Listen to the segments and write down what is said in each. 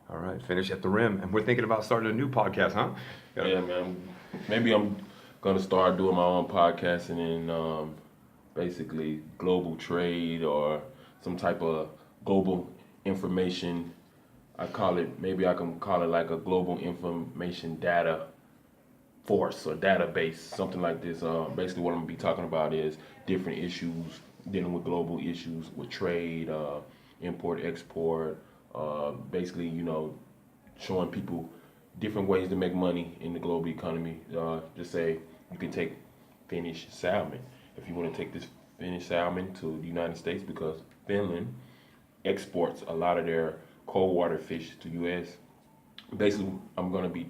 All right, finish at the rim. And we're thinking about starting a new podcast, huh? Yeah, man. Maybe I'm gonna start doing my own podcasting in basically global trade or some type of global information. I call it. Maybe I can call it like a global information data force or database, something like this. Basically, what I'm gonna be talking about is different issues dealing with global issues with trade, import, export. Basically, showing people different ways to make money in the global economy. Just say you can take Finnish salmon. If you want to take this Finnish salmon to the United States, because Finland exports a lot of their cold water fish to U.S. Basically, I'm gonna be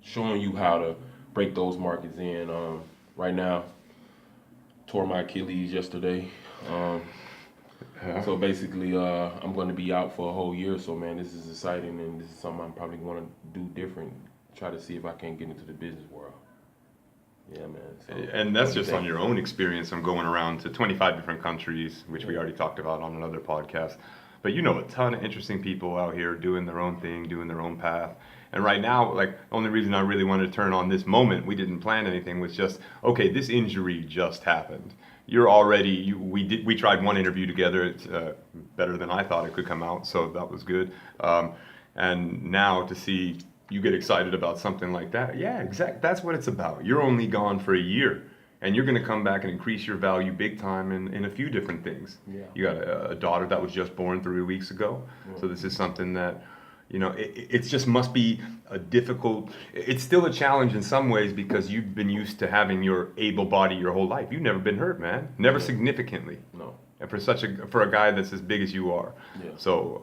showing you how to break those markets in. Right now, tore my Achilles yesterday. Um, Yeah. so basically, I'm going to be out for a whole year. So man, this is exciting, and this is something I'm probably going to do different. Try to see if I can get into the business world. Yeah, man. So, And that's what do you just on think? your own experience from going around to 25 different countries, which we already talked about on another podcast. But you know a ton of interesting people out here doing their own thing, doing their own path. And right now, like, the only reason I really wanted to turn on this moment, we didn't plan anything, was just, okay, this injury just happened. You're already, we tried one interview together. It's better than I thought it could come out, so that was good. And now to see you get excited about something like that, yeah, exactly. That's what it's about. You're only gone for a year, and you're going to come back and increase your value big time in a few different things. Yeah. You got a daughter that was just born 3 weeks ago, Yeah. so this is something that, it just must be a difficult. It's still a challenge in some ways because you've been used to having your able body your whole life. You've never been hurt, man. Never Yeah. significantly. No. And for a guy that's as big as you are. Yeah. So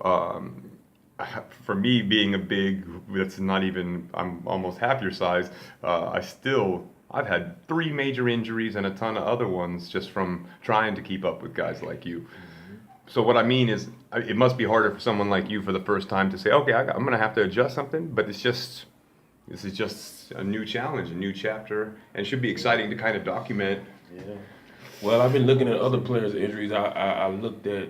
for me being a big, that's not even, I'm almost half your size. I've had 3 major injuries and a ton of other ones just from trying to keep up with guys like you. So what I mean is, it must be harder for someone like you for the first time to say, okay, I'm going to have to adjust something, but this is just a new challenge, a new chapter, and it should be exciting to kind of document. Yeah. Well, I've been looking at other players' injuries. I looked at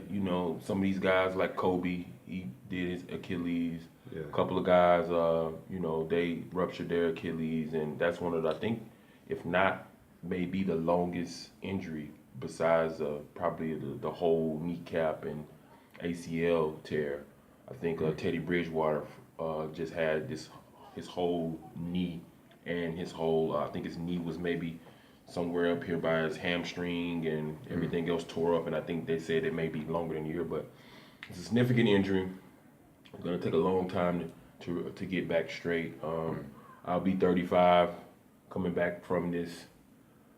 some of these guys like Kobe. He did his Achilles. Yeah. A couple of guys, they ruptured their Achilles, and that's one of the, I think, if not maybe the longest injury besides probably the whole kneecap and ACL tear. I think Teddy Bridgewater just had his whole knee and his whole I think his knee was maybe somewhere up here by his hamstring and everything else tore up, and I think they said it may be longer than a year, but it's a significant injury. It's gonna take a long time to get back straight. I'll be 35 coming back from this.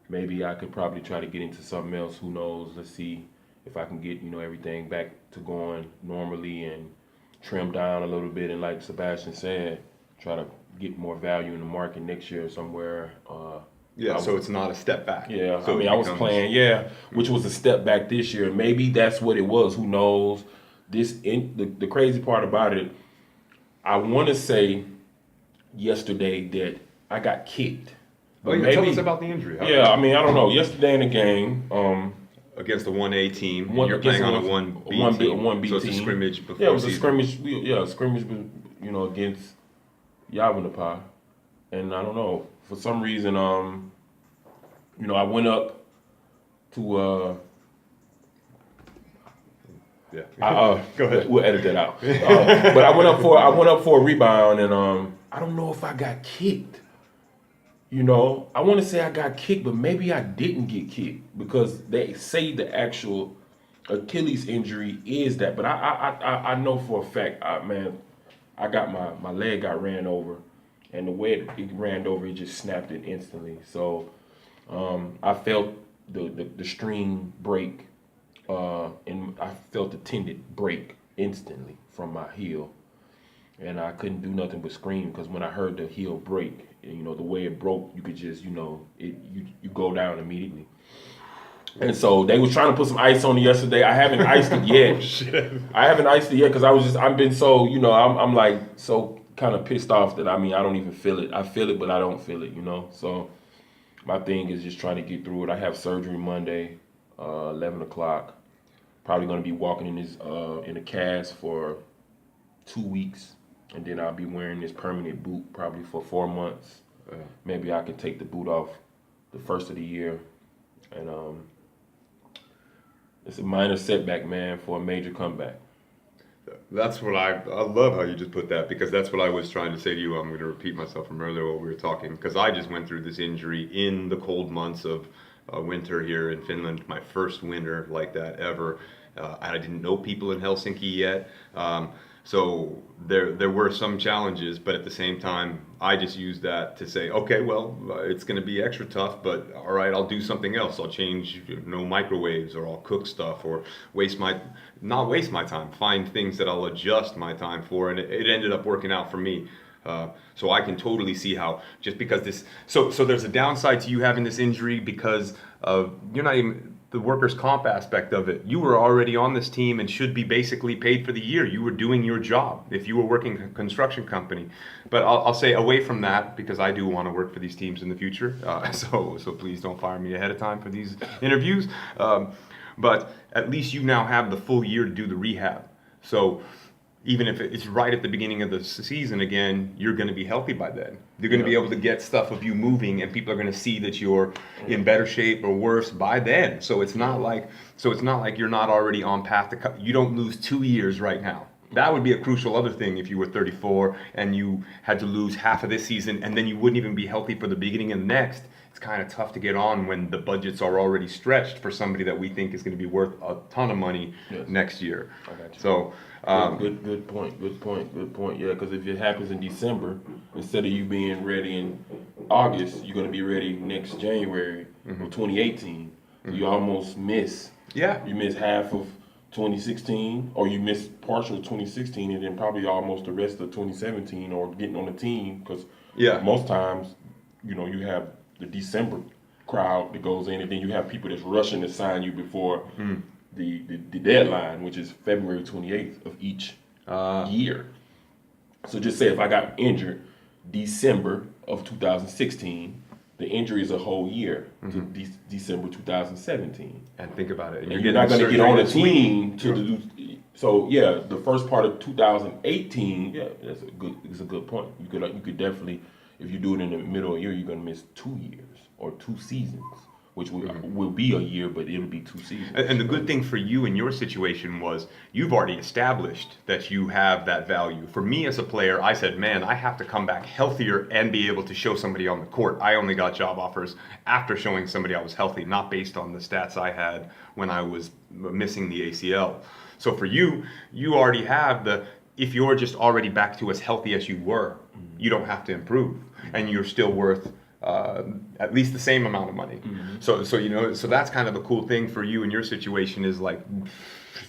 Maybe I could probably try to get into something else. Who knows? Let's see if I can get everything back to going normally and trim down a little bit. And like Sebastian said, try to get more value in the market next year somewhere. Yeah, I so was- it's not a step back. Yeah, So I mean, it I was becomes- playing, which was a step back this year. Maybe that's what it was. Who knows? The crazy part about it, I want to say yesterday that I got kicked. Oh, yeah, tell us about the injury. Yeah, I mean, I don't know. Yesterday in the game, Against the 1A team, and one you're against playing on a a 1B team. a 1B so it's a team. scrimmage before Yeah, it was a season. scrimmage. A scrimmage, against Yavanapa, and I don't know, for some reason, I went up to Yeah. Go ahead. We'll edit that out. But I went up for a rebound, and I don't know if I got kicked. I want to say I got kicked, but maybe I didn't get kicked because they say the actual Achilles injury is that. But I know for a fact, I got my leg got ran over, and the way it ran over, it just snapped it instantly. So I felt the string break, and I felt the tendon break instantly from my heel. And I couldn't do nothing but scream because when I heard the heel break, the way it broke, you could just, you go down immediately. And so they was trying to put some ice on it yesterday. I haven't iced it yet. Shit. I haven't iced it yet because I've been so, I'm like so kind of pissed off that I don't even feel it. I feel it, but I don't feel it, So my thing is just trying to get through it. I have surgery Monday, 11 o'clock. Probably going to be walking in a cast for 2 weeks. and then I'll be wearing this permanent boot probably for 4 months. Maybe I can take the boot off the first of the year, and it's a minor setback, man, for a major comeback. That's what I love how you just put that, because that's what I was trying to say to you. I'm going to repeat myself from earlier while we were talking, because I just went through this injury in the cold months of winter here in Finland, my first winter like that ever. I didn't know people in Helsinki yet. So there were some challenges, but at the same time, I just used that to say, okay, well, it's going to be extra tough, but all right, I'll do something else. I'll change, microwaves, or I'll cook stuff, or not waste my time, find things that I'll adjust my time for, and it ended up working out for me. So I can totally see how, just because so there's a downside to you having this injury because of, you're not even, the workers' comp aspect of it. You were already on this team and should be basically paid for the year. You were doing your job if you were working a construction company. But I'll say, away from that, because I do want to work for these teams in the future. So please don't fire me ahead of time for these interviews. But at least you now have the full year to do the rehab. So even if it's right at the beginning of the season again, you're going to be healthy by then. You're going to be able to get stuff of you moving, and people are going to see that you're in better shape or worse by then. So it's not like you're not already on path to you don't lose 2 years right now. That would be a crucial other thing if you were 34 and you had to lose half of this season, and then you wouldn't even be healthy for the beginning of the next. It's kind of tough to get on when the budgets are already stretched for somebody that we think is going to be worth a ton of money next year. I got you. So. Good point. Yeah, because if it happens in December, instead of you being ready in August, you're going to be ready next January of 2018. So you almost miss. Yeah. You miss half of 2016, or you miss partial 2016, and then probably almost the rest of 2017, or getting on the team, because most times, you have the December crowd that goes in, and then you have people that's rushing to sign you before the deadline, which is February 28th of each year. So just say if I got injured December of 2016, the injury is a whole year to December 2017. And think about it. And you're not going to get on a team to do. So the first part of 2018, it's a good point. You could definitely, if you do it in the middle of the year, you're going to miss 2 years or 2 seasons, which will be a year, but it'll be 2 seasons. And the good thing for you in your situation was you've already established that you have that value. For me as a player, I said, man, I have to come back healthier and be able to show somebody on the court. I only got job offers after showing somebody I was healthy, not based on the stats I had when I was missing the ACL. So for you already have if you're just already back to as healthy as you were, you don't have to improve, and you're still worth at least the same amount of money. So that's kind of a cool thing for you in your situation, is like,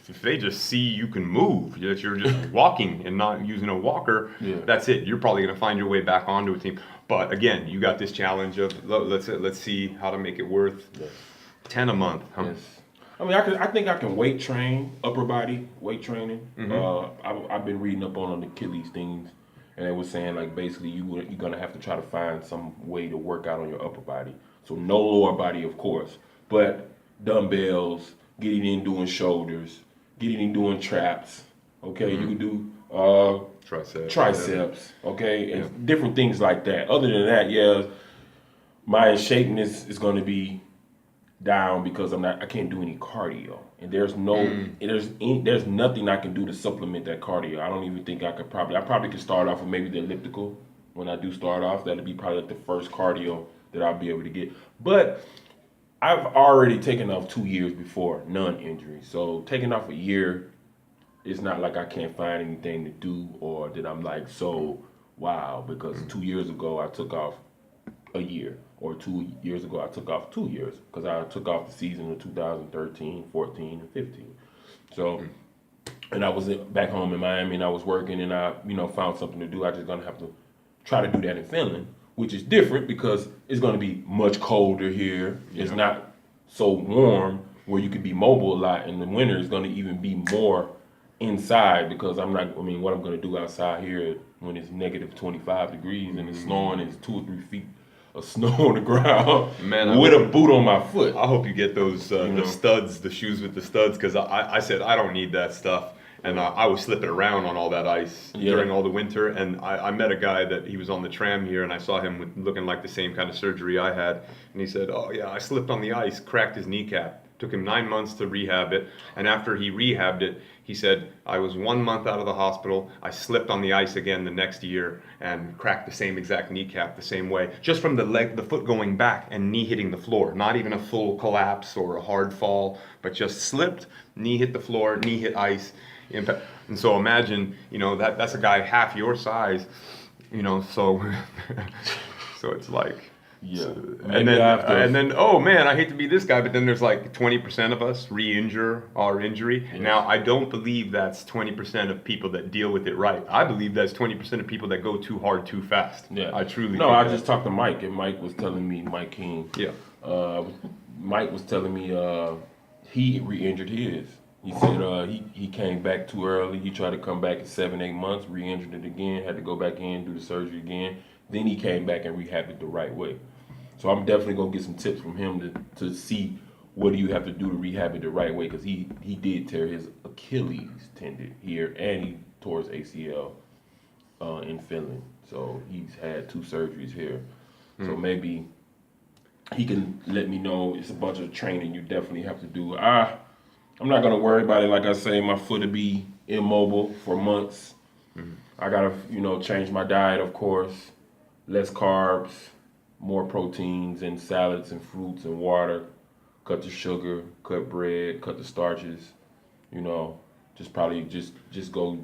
if they just see you can move, that you're just walking and not using a walker, that's it. You're probably going to find your way back onto a team. But again, you got this challenge of let's see how to make it worth 10 a month. Huh? Yes. I mean, I think I can weight train, upper body weight training. I've been reading up on Achilles things. And they were saying, like, basically you're going to have to try to find some way to work out on your upper body. So no lower body, of course, but dumbbells, getting in doing shoulders, getting in doing traps, okay? You can do triceps, okay? And different things like that. Other than that, my shapiness is going to be down because I can't do any cardio. And there's there's nothing I can do to supplement that cardio. I don't even think I probably could start off with maybe the elliptical. When I do start off, that'll be probably like the first cardio that I'll be able to get. But I've already taken off 2 years before non-injury. So taking off a year, it's not like I can't find anything to do, or that I'm like, so wow, because 2 years ago I took off a year, or 2 years ago I took off 2 years, because I took off the season of 2013, 14, and 15. So, and I was back home in Miami, and I was working, and I found something to do. I just gonna have to try to do that in Finland, which is different because it's gonna be much colder here. It's not so warm where you can be mobile a lot. In the winter, it's gonna even be more inside, because what I'm gonna do outside here when it's negative 25 degrees and it's snowing and it's 2 or 3 feet of snow on the ground, man, with a boot on my foot. I hope you get those the studs, the shoes with the studs, because I said I don't need that stuff. And I was slipping around on all that ice during all the winter. And I met a guy that he was on the tram here, and I saw him looking like the same kind of surgery I had. And he said, "Oh yeah, I slipped on the ice, cracked his kneecap. Took him 9 months to rehab it. And after he rehabbed it, he said, I was 1 month out of the hospital. I slipped on the ice again the next year and cracked the same exact kneecap the same way. Just from the foot going back and knee hitting the floor. Not even a full collapse or a hard fall, but just slipped, knee hit the floor, knee hit ice. Impact. And so imagine, that's a guy half your size, so so it's like, yeah. And then, oh man, I hate to be this guy, but then there's like 20% of us re-injure our injury. Yeah. Now, I don't believe that's 20% of people that deal with it right. I believe that's 20% of people that go too hard too fast. Yeah, I truly. No, I just talked to Mike, and Mike was telling me, Mike King. Yeah. Mike was telling me he re-injured his. He said he came back too early. He tried to come back in 7-8 months, re-injured it again, had to go back in, do the surgery again. Then he came back and rehabbed it the right way. So I'm definitely going to get some tips from him to see what do you have to do to rehab it the right way, because he did tear his Achilles tendon here, and he tore his ACL in Finland. So he's had 2 surgeries here. So maybe he can let me know. It's a bunch of training you definitely have to do. I'm not going to worry about it. Like I say, my foot will be immobile for months. I got to, change my diet, of course. Less carbs, more proteins and salads and fruits and water. Cut the sugar, cut bread, cut the starches. Just probably just go,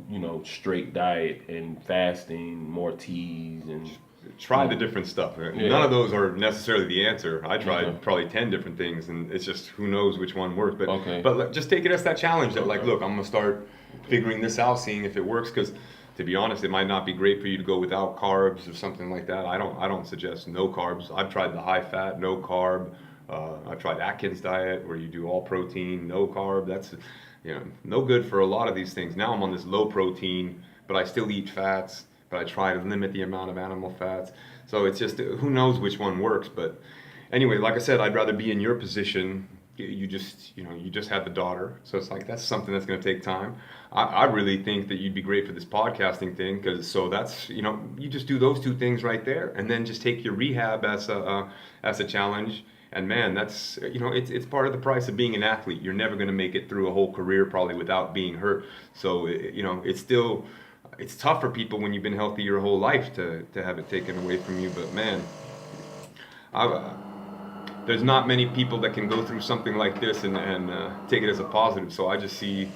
straight diet and fasting, more teas and... Try the different stuff. Yeah. None of those are necessarily the answer. I tried probably 10 different things, and it's just who knows which one worked. But just take it as that challenge that look, I'm gonna start figuring this out, seeing if it works. Because to be honest, it might not be great for you to go without carbs or something like that. I don't suggest no carbs. I've tried the high fat, no carb. I've tried Atkins diet where you do all protein, no carb. That's no good for a lot of these things. Now I'm on this low protein, but I still eat fats. But I try to limit the amount of animal fats. So it's just, who knows which one works. But anyway, like I said, I'd rather be in your position. You just had the daughter. So it's like, that's something that's going to take time. I really think that you'd be great for this podcasting thing, because that's, you just do those 2 things right there, and then just take your rehab as a challenge. And man, that's, it's part of the price of being an athlete. You're never going to make it through a whole career probably without being hurt. So, it's still... It's tough for people when you've been healthy your whole life to have it taken away from you. But man, there's not many people that can go through something like this and take it as a positive. So I just see,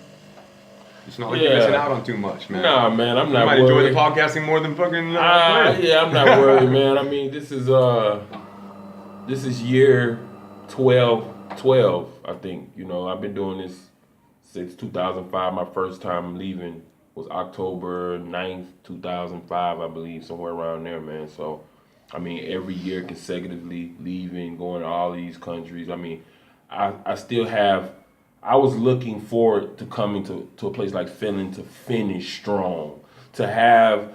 it's not like you're missing out on too much, man. Nah, man, I'm not worried. You might enjoy the podcasting more than fucking yeah, I'm not worried, man. I mean, this is year 12, I think. I've been doing this since 2005, my first time leaving was October 9th, 2005, I believe, somewhere around there, man. So, I mean, every year consecutively leaving, going to all these countries. I mean, I was looking forward to coming to a place like Finland to finish strong, to have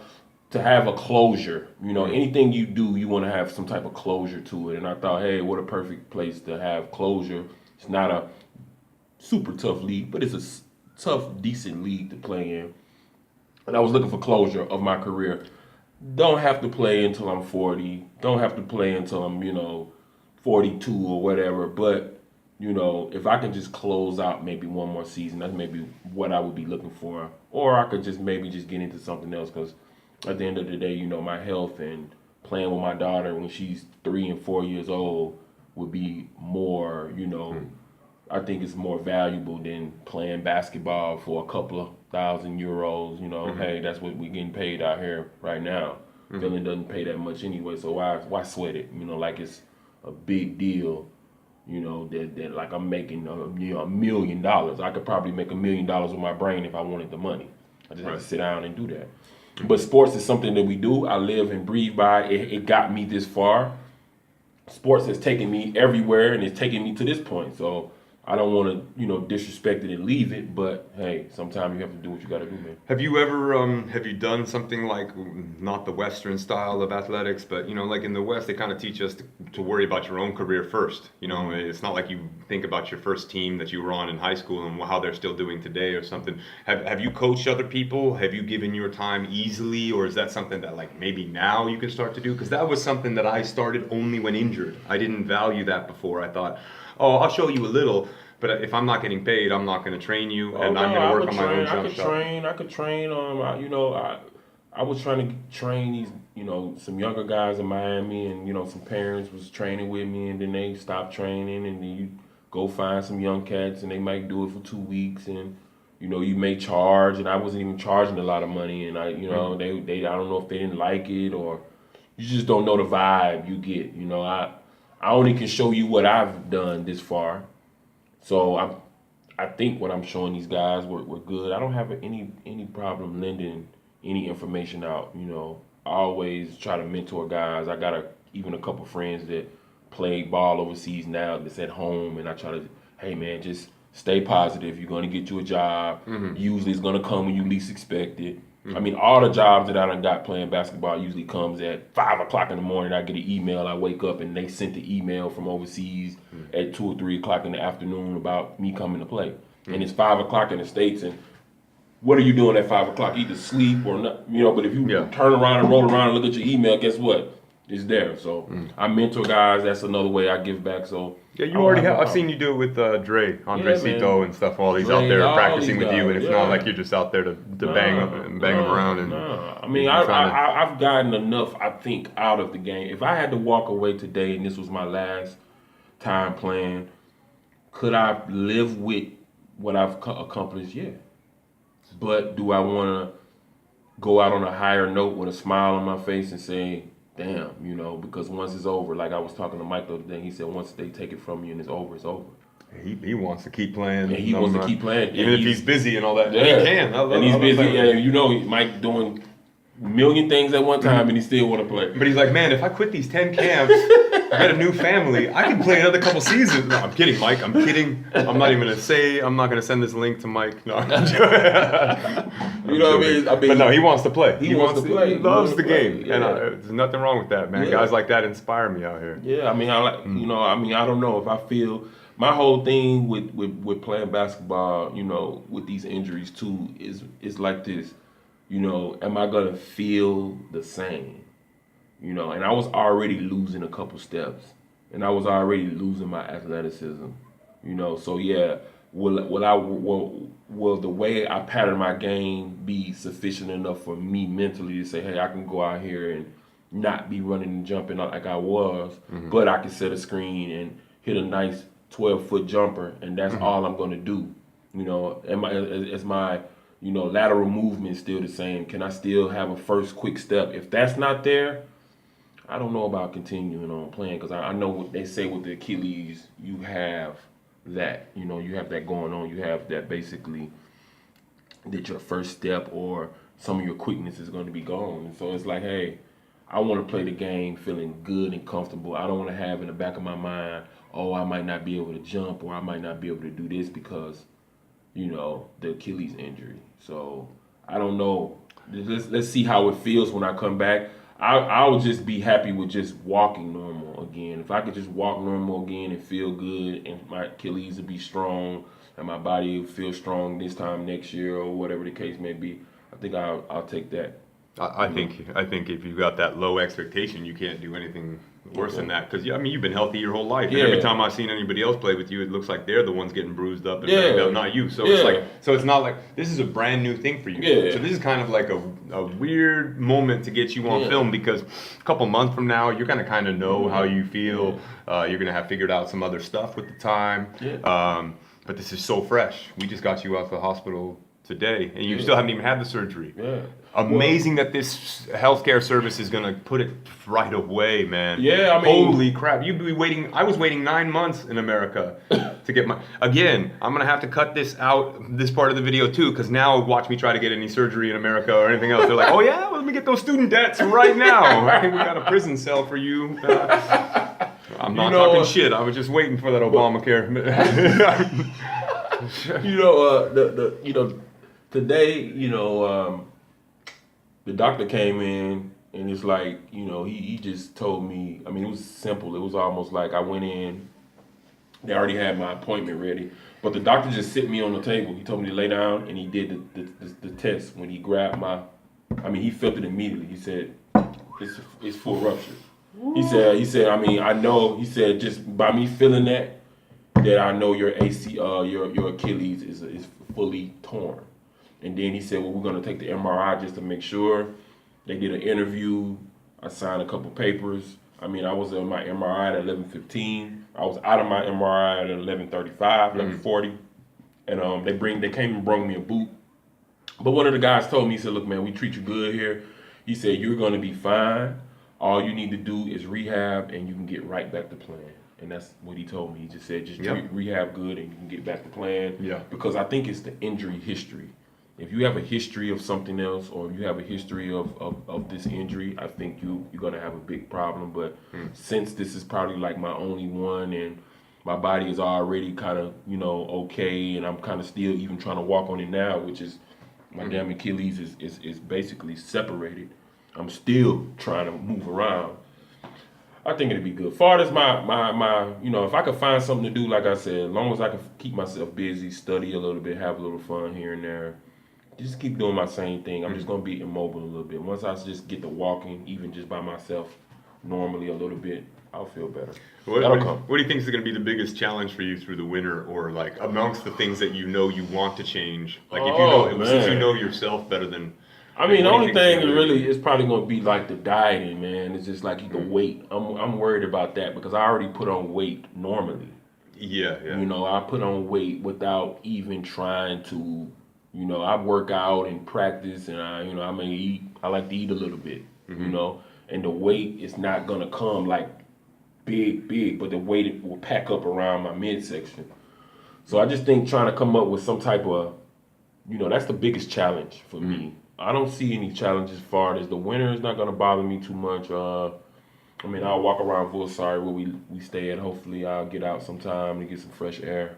a closure. Anything you do, you want to have some type of closure to it. And I thought, hey, what a perfect place to have closure. It's not a super tough league, but it's a tough, decent league to play in. And I was looking for closure of my career. Don't have to play until I'm 40. Don't have to play until I'm, 42 or whatever. But, if I can just close out maybe one more season, that's maybe what I would be looking for. Or I could just get into something else, because at the end of the day, my health and playing with my daughter when she's 3 and 4 years old would be more, I think it's more valuable than playing basketball for a couple of €1,000. Hey, that's what we're getting paid out here right now. Finland doesn't pay that much anyway, so why sweat it? Like it's a big deal. That like I'm making $1 million. I could probably make $1 million with my brain if I wanted the money. I just have to sit down and do that. But sports is something that we do. I live and breathe by. It got me this far. Sports has taken me everywhere, and it's taken me to this point. So I don't want to, disrespect it and leave it, but hey, sometimes you have to do what you got to do, man. Have you ever have you done something like, not the Western style of athletics, but like in the West they kind of teach us to worry about your own career first. It's not like you think about your first team that you were on in high school and how they're still doing today or something. Have you coached other people? Have you given your time easily, or is that something that like maybe now you can start to do? Because that was something that I started only when injured. I didn't value that before. I thought, oh, I'll show you a little, but if I'm not getting paid, I'm not going to train you, and I'm going to work on my own jump shot. I could train. I was trying to train these, some younger guys in Miami, and some parents was training with me, and then they stopped training, and then you go find some young cats, and they might do it for 2 weeks, and you may charge, and I wasn't even charging a lot of money, and they I don't know if they didn't like it, or you just don't know the vibe you get. I only can show you what I've done this far. So I think what I'm showing these guys we're good. I don't have any problem lending any information out. I always try to mentor guys. I got even a couple friends that play ball overseas now that's at home, and I try to, hey man, just stay positive. You're gonna get you a job. Usually it's gonna come when you least expect it. I mean, all the jobs that I done got playing basketball usually comes at 5 o'clock in the morning. I get an email. I wake up and they sent the email from overseas at 2 or 3 o'clock in the afternoon about me coming to play. And it's 5 o'clock in the States. And what are you doing at 5 o'clock? Either sleep or not, but if you turn around and roll around and look at your email, guess what? It's there. So I mentor guys. That's another way I give back. So yeah, you already have. I've seen you do it with Andre Cito and stuff. All these out there practicing with you, and it's not like you're just out there to bang them around. And I mean, I've gotten enough, I think, out of the game. If I had to walk away today and this was my last time playing, could I live with what I've accomplished? Yeah. But do I want to go out on a higher note with a smile on my face and say, damn, because once it's over, like I was talking to Mike the other day, he said once they take it from you and it's over, it's over. He wants to keep playing. Yeah, he wants to keep playing. Even if he's busy and all that. Yeah. He can. And he's busy, and Mike doing a million things at one time and he still want to play. But he's like, man, if I quit these 10 camps, I get a new family, I can play another couple seasons. No, I'm kidding, Mike. I'm kidding. I'm not even going to say, I'm not going to send this link to Mike. No, I'm you know what I mean? But no, he wants to play. He wants to play. He loves the game. Yeah. And there's nothing wrong with that, man. Yeah. Guys like that inspire me out here. Yeah, I mean, I don't know if I feel, my whole thing with playing basketball, with these injuries too, is like this. Am I going to feel the same? And I was already losing a couple steps, and I was already losing my athleticism, So yeah, will the way I pattern my game be sufficient enough for me mentally to say, hey, I can go out here and not be running and jumping like I was, but I can set a screen and hit a nice 12-foot jumper, and that's all I'm going to do. Is my lateral movement still the same? Can I still have a first quick step? If that's not there, I don't know about continuing on playing, because I know what they say with the Achilles, you have that, you have that going on. You have that basically, that your first step or some of your quickness is going to be gone. And so it's like, hey, I want to play the game feeling good and comfortable. I don't want to have in the back of my mind, oh, I might not be able to jump, or I might not be able to do this because, the Achilles injury. So I don't know. Let's see how it feels when I come back. I would just be happy with just walking normal again. If I could just walk normal again and feel good, and my Achilles would be strong, and my body would feel strong this time next year, or whatever the case may be, I think I'll take that. I think if you've got that low expectation, you can't do anything worse than that. Because you've been healthy your whole life. And every time I've seen anybody else play with you, it looks like they're the ones getting bruised up and banged up, not you. So it's not like this is a brand new thing for you. Yeah. So this is kind of like a weird moment to get you on film, because a couple months from now you're gonna kind of know how you feel. You're gonna have figured out some other stuff with the time. But this is so fresh. We just got you out of the hospital today, and you still haven't even had the surgery. Amazing that this healthcare service is gonna put it right away, man. Yeah, I mean, holy crap! You'd be waiting. I was waiting 9 months in America to get my. Again, I'm gonna have to cut this out, this part of the video too, because now watch me try to get any surgery in America or anything else. They're like, oh yeah, well, let me get those student debts right now. I think we got a prison cell for you. I'm not talking shit. I was just waiting for that Obamacare. Today, the doctor came in and it's like, he just told me. I mean, it was simple. It was almost like I went in. They already had my appointment ready, but the doctor just sit me on the table. He told me to lay down, and he did the test. When he grabbed he felt it immediately. He said, "It's full rupture." He said, I know. He said, just by me feeling that I know your your Achilles is fully torn. And then he said, well, we're gonna take the MRI just to make sure. They did an interview. I signed a couple papers. I was on my MRI at 11:15. I was out of my MRI at 11:35, 11:40, and they came and brought me a boot. But one of the guys told me, he said, "Look, man, we treat you good here." He said, "You're going to be fine. All you need to do is rehab, and you can get right back to playing." And that's what he told me. He just said, rehab good, and you can get back to playing. Yeah. Because I think it's the injury history. If you have a history of something else, or you have a history of this injury, I think you're going to have a big problem. But since this is probably like my only one, and my body is already kind of, okay, and I'm kind of still even trying to walk on it now, which is my damn Achilles is basically separated. I'm still trying to move around. I think it'd be good. Far as my if I could find something to do, like I said, as long as I can keep myself busy, study a little bit, have a little fun here and there, just keep doing my same thing. I'm just going to be immobile a little bit. Once I just get to walking, even just by myself, normally a little bit, I'll feel better. What do you think is going to be the biggest challenge for you through the winter, or like amongst the things that you want to change? Like since you know yourself better than... the only thing is probably going to be like the dieting, man. It's just like the weight. I'm worried about that because I already put on weight normally. Yeah. I put on weight without even trying to... I work out and practice, and I may eat. I like to eat a little bit, and the weight is not gonna come like big, but the weight will pack up around my midsection. So I just think trying to come up with some type of, that's the biggest challenge for me. I don't see any challenges as far as the winter is not gonna bother me too much. I'll walk around Vulsari where we stay at. Hopefully, I'll get out sometime to get some fresh air.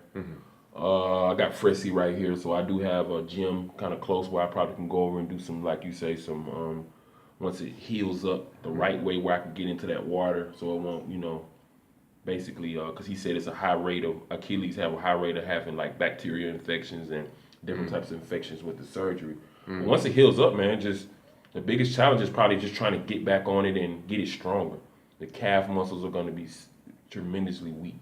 I got Fressy right here, so I do have a gym kind of close where I probably can go over and do some, like you say, some once it heals up the right way where I can get into that water, so it won't, basically, because he said it's a high rate of Achilles have a high rate of having like bacterial infections and different types of infections with the surgery. But once it heals up, man, just the biggest challenge is probably just trying to get back on it and get it stronger. The calf muscles are going to be tremendously weak.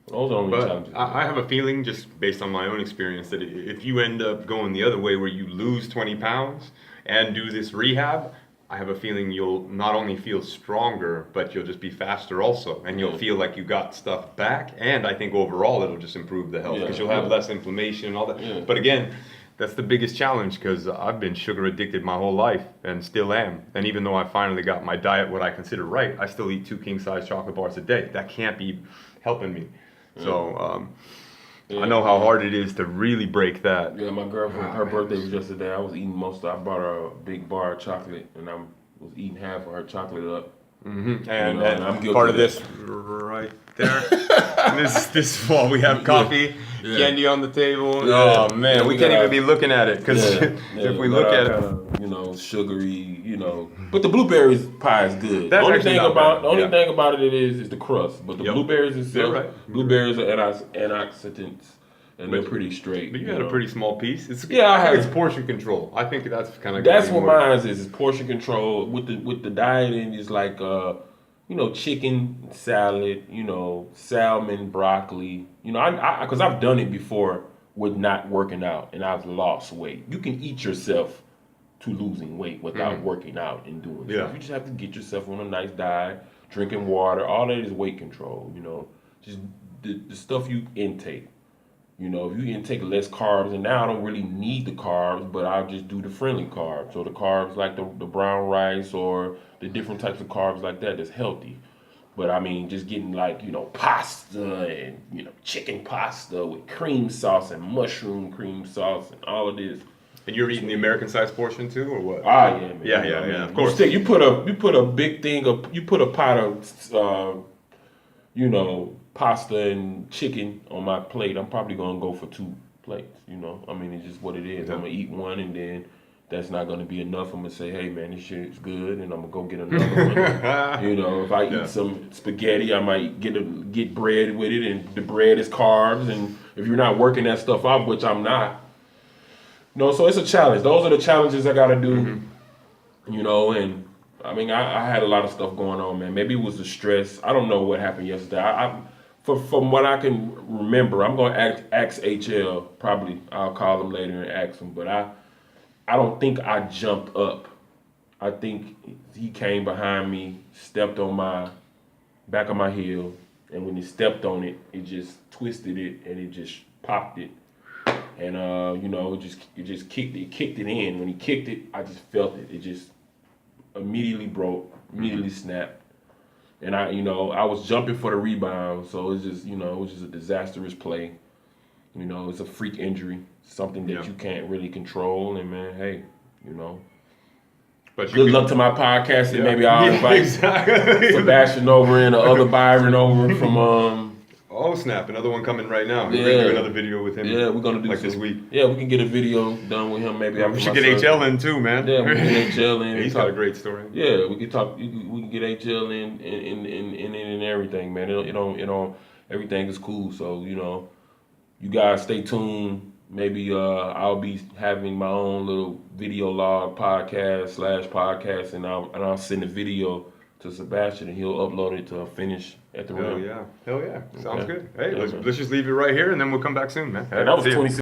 Those are only challenges. I have a feeling, just based on my own experience, that if you end up going the other way where you lose 20 pounds and do this rehab, I have a feeling you'll not only feel stronger, but you'll just be faster also. And you'll feel like you got stuff back. And I think overall it'll just improve the health because you'll have less inflammation and all that. Yeah. But again, that's the biggest challenge because I've been sugar addicted my whole life and still am. And even though I finally got my diet what I consider right, I still eat 2 king-size chocolate bars a day. That can't be helping me. So I know how hard it is to really break that. Yeah, my girlfriend, her birthday was yesterday. I was eating I bought her a big bar of chocolate, and I was eating half of her chocolate up. Mm-hmm. And I'm guilty part of this right there. this is while we have coffee, candy on the table. Yeah. Oh man, we can't even be looking at it because if we look at it, sugary, But the blueberries pie is good. That's the only thing about it is the crust. But the blueberries itself, blueberries are antioxidants, and they're pretty straight. But you had a pretty small piece. It's portion control. I think that's kind of. That's what mine is portion control with the dieting is like chicken salad, salmon, broccoli. Because I've done it before with not working out, and I've lost weight. You can eat yourself to losing weight without working out and doing stuff. You just have to get yourself on a nice diet, drinking water. All that is weight control. Just the stuff you intake. If you intake less carbs, and now I don't really need the carbs, but I'll just do the friendly carbs. So the carbs like the brown rice or the different types of carbs like that's healthy. But just getting pasta and, chicken pasta with cream sauce and mushroom cream sauce and all of this. And you're eating the American-sized portion too, or what? Ah, yeah, man. Yeah, of course. You put a big thing of, you put a pot of you know, pasta and chicken on my plate, I'm probably gonna go for 2 plates. You know, I mean, it's just what it is. Yeah. I'm gonna eat one, and then that's not gonna be enough. I'm gonna say, hey man, this shit is good, and I'm gonna go get another one. You know, if I eat some spaghetti, I might get bread with it, and the bread is carbs. And if you're not working that stuff out, which I'm not, no, so it's a challenge. Those are the challenges I gotta do. You know, and I mean, I had a lot of stuff going on, man. Maybe it was the stress. I don't know what happened yesterday. From what I can remember, I'm gonna ask HL. Probably I'll call him later and ask him. But I don't think I jumped up. I think he came behind me, stepped on my back of my heel, and when he stepped on it, it just twisted it and it just popped it. And you know, it just kicked it in. When he kicked it, I just felt it. It just immediately broke, immediately snapped. And I was jumping for the rebound, so it was just a disastrous play. You know, it's a freak injury, something that you can't really control. And man, hey, you know. But good luck to my podcast, and maybe I'll invite Sebastian over and the other Byron over from Oh snap! Another one coming right now. We're gonna do another video with him. Yeah, we're gonna do this week. Yeah, we can get a video done with him. Maybe we should get HL in too, man. Yeah, we can get HL in. He's got a great story. Yeah, we can talk. We can get HL in and everything, man. It don't. Everything is cool. So you know, you guys stay tuned. Maybe I'll be having my own little video log podcast, and I'll send a video to Sebastian, and he'll upload it to a finish at the rim. Hell yeah. Sounds good. Hey, let's just leave it right here, and then we'll come back soon, man. That was 26.